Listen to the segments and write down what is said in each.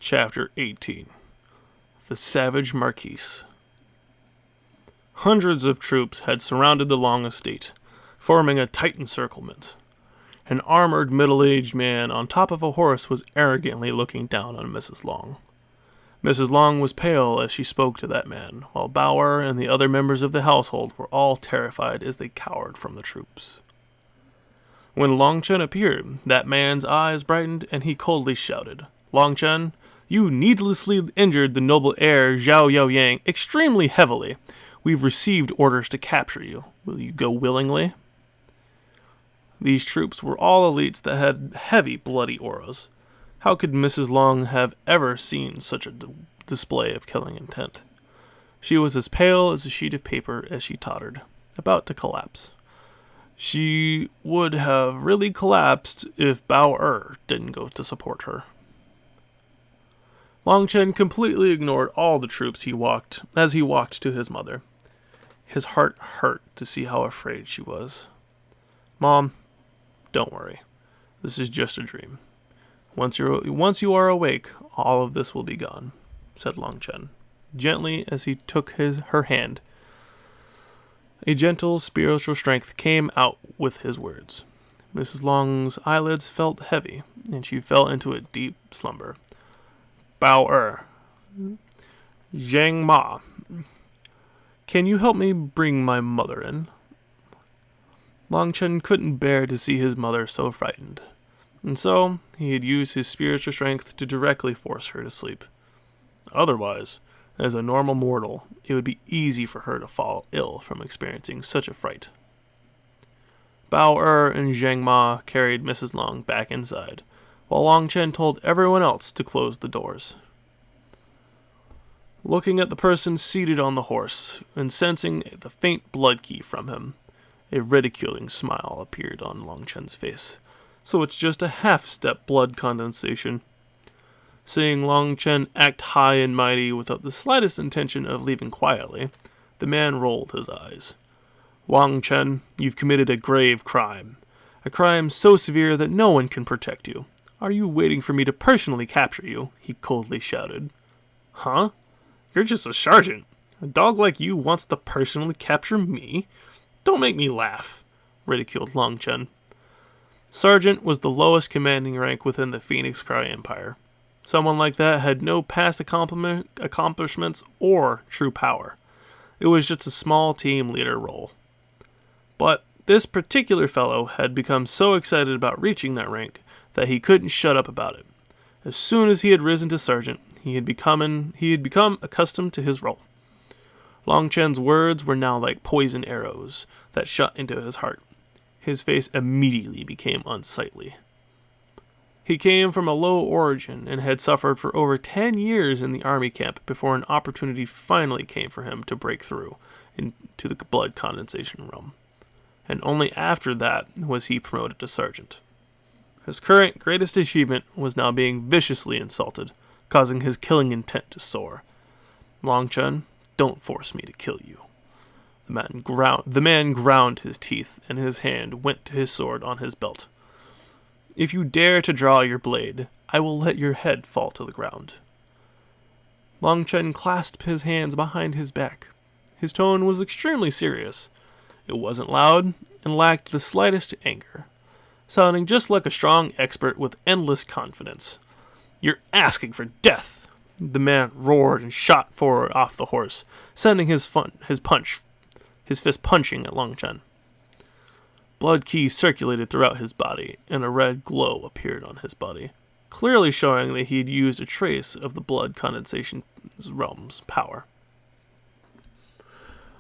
Chapter 18. The Savage Marquis. Hundreds of troops had surrounded the Long estate, forming a tight encirclement. An armored middle-aged man on top of a horse was arrogantly looking down on Mrs. Long. Mrs. Long was pale as she spoke to that man, while Bauer and the other members of the household were all terrified as they cowered from the troops. When Long Chen appeared, that man's eyes brightened and he coldly shouted, "Long Chen, you needlessly injured the noble heir Zhao Yaoyang extremely heavily. We've received orders to capture you. Will you go willingly?" These troops were all elites that had heavy, bloody auras. How could Mrs. Long have ever seen such a display of killing intent? She was as pale as a sheet of paper as she tottered, about to collapse. She would have really collapsed if Bao didn't go to support her. Long Chen completely ignored all the troops as he walked to his mother. His heart hurt to see how afraid she was. "Mom, don't worry. This is just a dream. Once you are awake, all of this will be gone," said Long Chen, gently as he took her hand. A gentle spiritual strength came out with his words. Mrs. Long's eyelids felt heavy, and she fell into a deep slumber. "Bao Zhang Ma, can you help me bring my mother in?" Long Chen couldn't bear to see his mother so frightened, and so he had used his spiritual strength to directly force her to sleep. Otherwise, as a normal mortal, it would be easy for her to fall ill from experiencing such a fright. Bao and Zhang Ma carried Mrs. Long back inside, while Long Chen told everyone else to close the doors. Looking at the person seated on the horse, and sensing the faint blood key from him, a ridiculing smile appeared on Long Chen's face. "So it's just a half-step blood condensation." Seeing Long Chen act high and mighty without the slightest intention of leaving quietly, the man rolled his eyes. "Long Chen, you've committed a grave crime. A crime so severe that no one can protect you. Are you waiting for me to personally capture you?" he coldly shouted. "Huh? You're just a sergeant. A dog like you wants to personally capture me? Don't make me laugh," ridiculed Long Chen. Sergeant was the lowest commanding rank within the Phoenix Cry Empire. Someone like that had no past accomplishments or true power. It was just a small team leader role. But this particular fellow had become so excited about reaching that rank that he couldn't shut up about it. As soon as he had risen to sergeant, he had become accustomed to his role. Long Chen's words were now like poison arrows that shot into his heart. His face immediately became unsightly. He came from a low origin and had suffered for over 10 years in the army camp before an opportunity finally came for him to break through into the blood condensation realm. And only after that was he promoted to sergeant. His current greatest achievement was now being viciously insulted, causing his killing intent to soar. "Long Chen, don't force me to kill you." The man ground his teeth, and his hand went to his sword on his belt. "If you dare to draw your blade, I will let your head fall to the ground." Long Chen clasped his hands behind his back. His tone was extremely serious. It wasn't loud, and lacked the slightest anger, sounding just like a strong expert with endless confidence. "You're asking for death!" The man roared and shot forward off the horse, sending his fist punching at Long Chen. Blood key circulated throughout his body, and a red glow appeared on his body, clearly showing that he had used a trace of the blood condensation realm's power.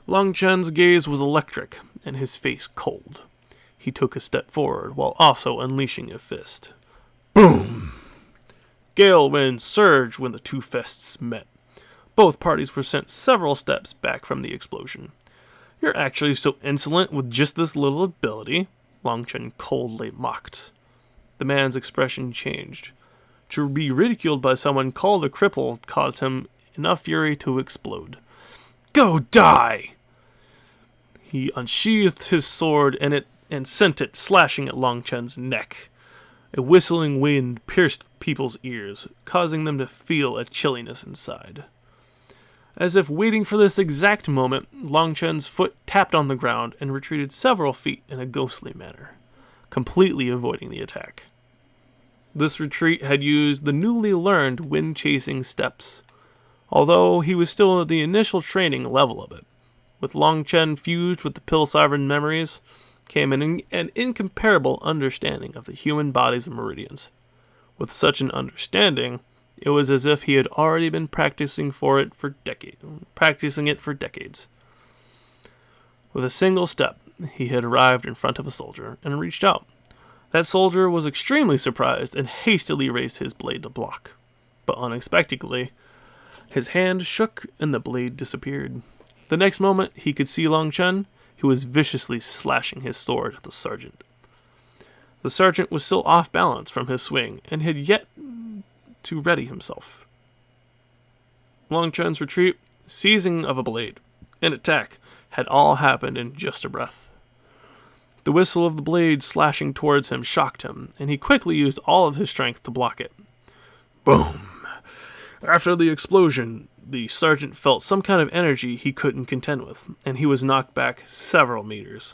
Long Chen's gaze was electric, and his face cold. He took a step forward, while also unleashing a fist. Boom! Gale winds surged when the two fists met. Both parties were sent several steps back from the explosion. "You're actually so insolent with just this little ability?" Long Chen coldly mocked. The man's expression changed. To be ridiculed by someone called a cripple caused him enough fury to explode. "Go die!" He unsheathed his sword and sent it slashing at Long Chen's neck. A whistling wind pierced people's ears, causing them to feel a chilliness inside. As if waiting for this exact moment, Long Chen's foot tapped on the ground and retreated several feet in a ghostly manner, completely avoiding the attack. This retreat had used the newly learned wind-chasing steps, although he was still at the initial training level of it. With Long Chen fused with the pill-sovereign memories, came an incomparable understanding of the human bodies and meridians. With such an understanding, it was as if he had already been practicing it for decades. With a single step, he had arrived in front of a soldier and reached out. That soldier was extremely surprised and hastily raised his blade to block. But unexpectedly, his hand shook and the blade disappeared. The next moment, he could see Long Chen, who was viciously slashing his sword at the sergeant. The sergeant was still off balance from his swing and had yet to ready himself. Long Chen's retreat, seizing of a blade, and attack had all happened in just a breath. The whistle of the blade slashing towards him shocked him, and he quickly used all of his strength to block it. Boom! After the explosion, the sergeant felt some kind of energy he couldn't contend with, and he was knocked back several meters.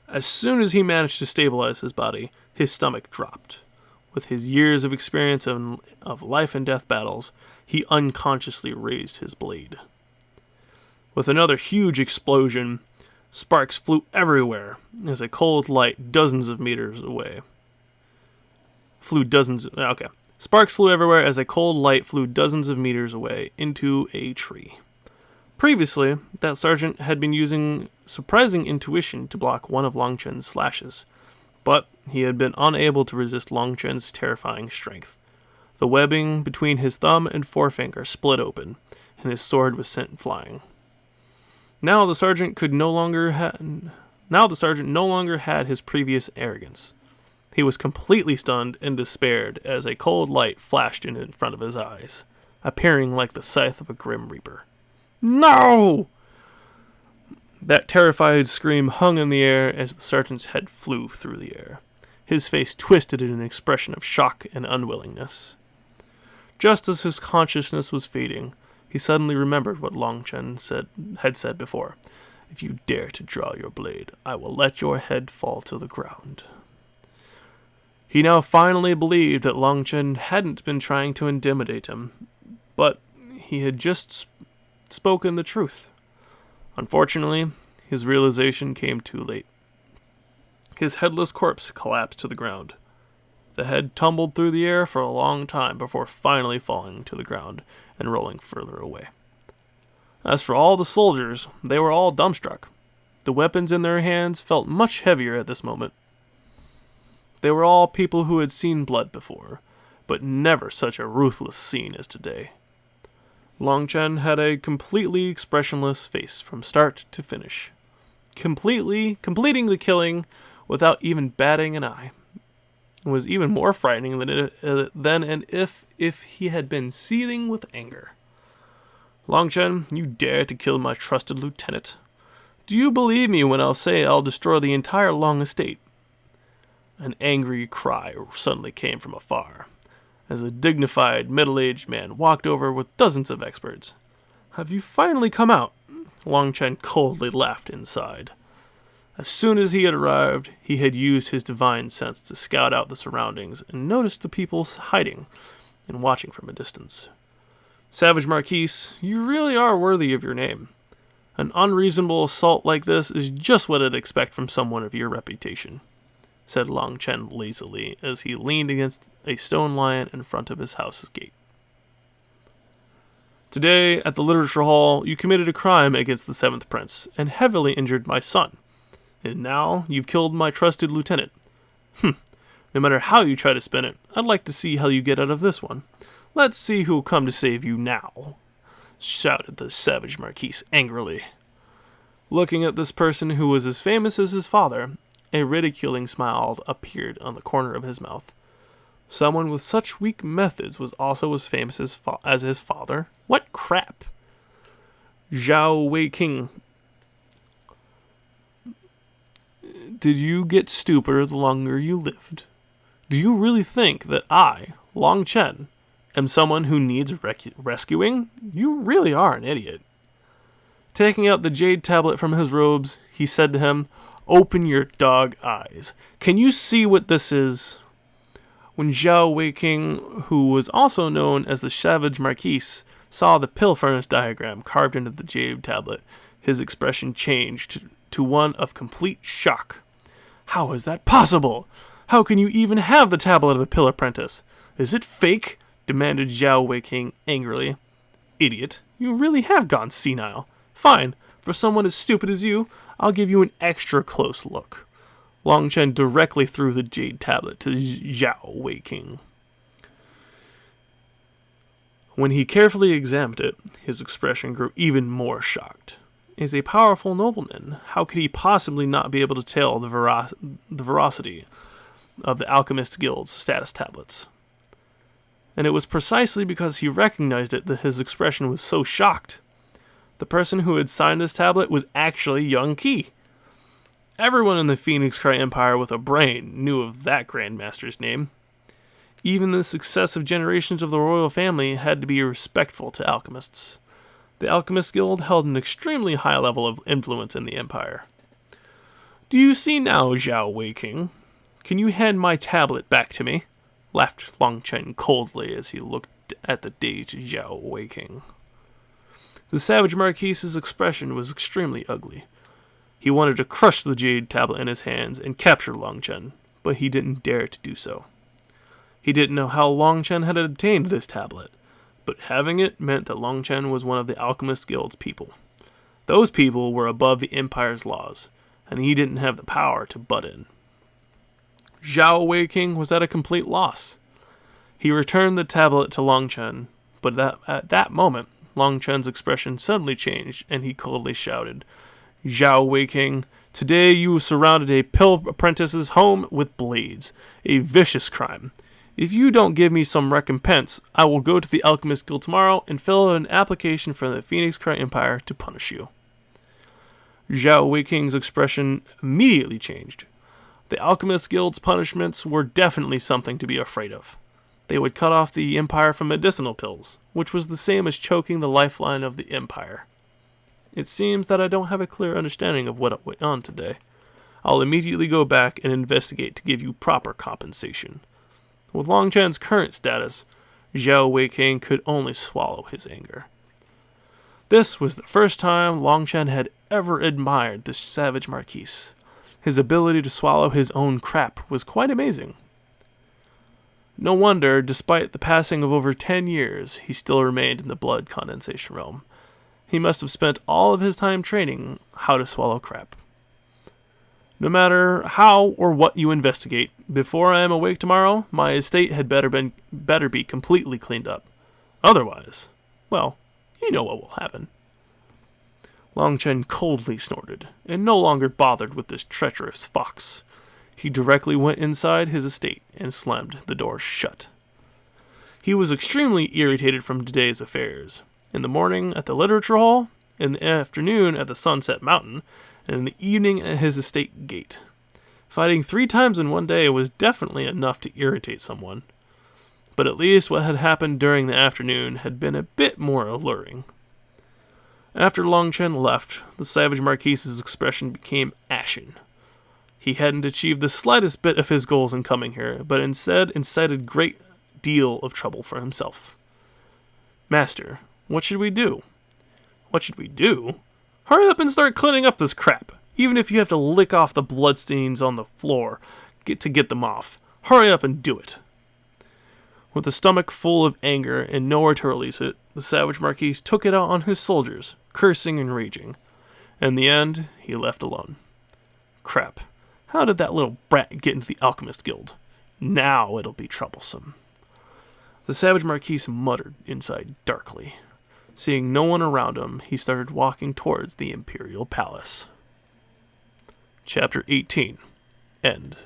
As soon as he managed to stabilize his body, his stomach dropped. With his years of experience of life and death battles, he unconsciously raised his blade. With another huge explosion, sparks flew everywhere as a cold light dozens of meters away. Sparks flew everywhere as a cold light flew dozens of meters away into a tree. Previously, that sergeant had been using surprising intuition to block one of Long Chen's slashes, but he had been unable to resist Long Chen's terrifying strength. The webbing between his thumb and forefinger split open, and his sword was sent flying. Now the sergeant no longer had his previous arrogance. He was completely stunned and despaired as a cold light flashed in front of his eyes, appearing like the scythe of a grim reaper. No! That terrified scream hung in the air as the sergeant's head flew through the air. His face twisted in an expression of shock and unwillingness. Just as his consciousness was fading, he suddenly remembered what Long Chen had said before. If you dare to draw your blade, I will let your head fall to the ground. He now finally believed that Long Chen hadn't been trying to intimidate him, but he had just spoken the truth. Unfortunately, his realization came too late. His headless corpse collapsed to the ground. The head tumbled through the air for a long time before finally falling to the ground and rolling further away. As for all the soldiers, they were all dumbstruck. The weapons in their hands felt much heavier at this moment. They were all people who had seen blood before, but never such a ruthless scene as today. Long Chen had a completely expressionless face from start to finish, completing the killing without even batting an eye. It was even more frightening than if he had been seething with anger. Long Chen, you dare to kill my trusted lieutenant. Do you believe me when I'll say I'll destroy the entire Long estate? An angry cry suddenly came from afar, as a dignified, middle-aged man walked over with dozens of experts. Have you finally come out? Long Chen coldly laughed inside. As soon as he had arrived, he had used his divine sense to scout out the surroundings and noticed the people hiding and watching from a distance. Savage Marquis, you really are worthy of your name. An unreasonable assault like this is just what I'd expect from someone of your reputation, said Long Chen lazily as he leaned against a stone lion in front of his house's gate. Today, at the Literature Hall, you committed a crime against the Seventh Prince and heavily injured my son. And now you've killed my trusted lieutenant. No matter how you try to spin it, I'd like to see how you get out of this one. Let's see who'll come to save you now, shouted the savage Marquis angrily. Looking at this person who was as famous as his father, a ridiculing smile appeared on the corner of his mouth. Someone with such weak methods was also as famous as his father? What crap! Zhao Wei King. Did you get stupider the longer you lived? Do you really think that I, Long Chen, am someone who needs rescuing? You really are an idiot. Taking out the jade tablet from his robes, he said to him, "Open your dog eyes. Can you see what this is?" When Zhao Weiking, who was also known as the Savage Marquis, saw the pill furnace diagram carved into the jade tablet, his expression changed to one of complete shock. "How is that possible? How can you even have the tablet of a pill apprentice? Is it fake?" demanded Zhao Weiking angrily. "Idiot, you really have gone senile. Fine, for someone as stupid as you, I'll give you an extra close look." Long Chen directly threw the jade tablet to Zhao Weiking. When he carefully examined it, his expression grew even more shocked. As a powerful nobleman, how could he possibly not be able to tell the veracity of the Alchemist Guild's status tablets? And it was precisely because he recognized it that his expression was so shocked. The person who had signed this tablet was actually Young Qi. Everyone in the Phoenix Cry Empire with a brain knew of that Grandmaster's name. Even the successive generations of the royal family had to be respectful to alchemists. The Alchemist Guild held an extremely high level of influence in the empire. "Do you see now, Zhao Weiking? Can you hand my tablet back to me?" laughed Long Chen coldly as he looked at the dazed Zhao Weiking. The Savage Marquis's expression was extremely ugly. He wanted to crush the jade tablet in his hands and capture Long Chen, but he didn't dare to do so. He didn't know how Long Chen had obtained this tablet, but having it meant that Long Chen was one of the Alchemist Guild's people. Those people were above the Empire's laws, and he didn't have the power to butt in. Zhao Weiking was at a complete loss. He returned the tablet to Long Chen, but at that moment, Long Chen's expression suddenly changed, and he coldly shouted, "Zhao Weiking, today you surrounded a pill apprentice's home with blades, a vicious crime. If you don't give me some recompense, I will go to the Alchemist Guild tomorrow and fill out an application for the Phoenix Cry Empire to punish you." Zhao Weiking's expression immediately changed. The Alchemist Guild's punishments were definitely something to be afraid of. They would cut off the Empire from medicinal pills, which was the same as choking the lifeline of the Empire. It seems that I don't have a clear understanding of what went on today. I'll immediately go back and investigate to give you proper compensation. With Long Chen's current status, Zhao Weiking could only swallow his anger. This was the first time Long Chen had ever admired this savage Marquis. His ability to swallow his own crap was quite amazing. No wonder, despite the passing of over 10 years, he still remained in the blood condensation realm. He must have spent all of his time training how to swallow crap. No matter how or what you investigate, before I am awake tomorrow, my estate had better be completely cleaned up. Otherwise, well, you know what will happen. Long Chen coldly snorted, and no longer bothered with this treacherous fox. He directly went inside his estate and slammed the door shut. He was extremely irritated from today's affairs. In the morning at the literature hall, in the afternoon at the Sunset Mountain, and in the evening at his estate gate. Fighting 3 times in one day was definitely enough to irritate someone. But at least what had happened during the afternoon had been a bit more alluring. After Long Chen left, the Savage Marquis's expression became ashen. He hadn't achieved the slightest bit of his goals in coming here, but instead incited a great deal of trouble for himself. "Master, what should we do?" "What should we do? Hurry up and start cleaning up this crap, even if you have to lick off the bloodstains on the floor to get them off. Hurry up and do it." With a stomach full of anger and nowhere to release it, the Savage Marquis took it out on his soldiers, cursing and raging. In the end, he left alone. Crap. How did that little brat get into the Alchemist Guild? Now it'll be troublesome. The Savage Marquis muttered inside darkly. Seeing no one around him, he started walking towards the Imperial Palace. Chapter 18. End.